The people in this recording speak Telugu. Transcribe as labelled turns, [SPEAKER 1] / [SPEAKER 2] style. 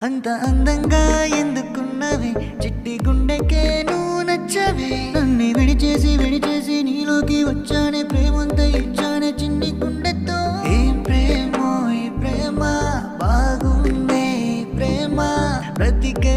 [SPEAKER 1] అంత అందంగా ఎందుకున్నవి చిట్టి గుండెకే నువ్వు నచ్చవి నన్ను విడిచేసి నీలోకి వచ్చానే ప్రేమంత ఇచ్చానే చిన్ని గుండెతో ఏం ప్రేమో ఈ ప్రేమ బాగుందే ప్రేమ బ్రతికే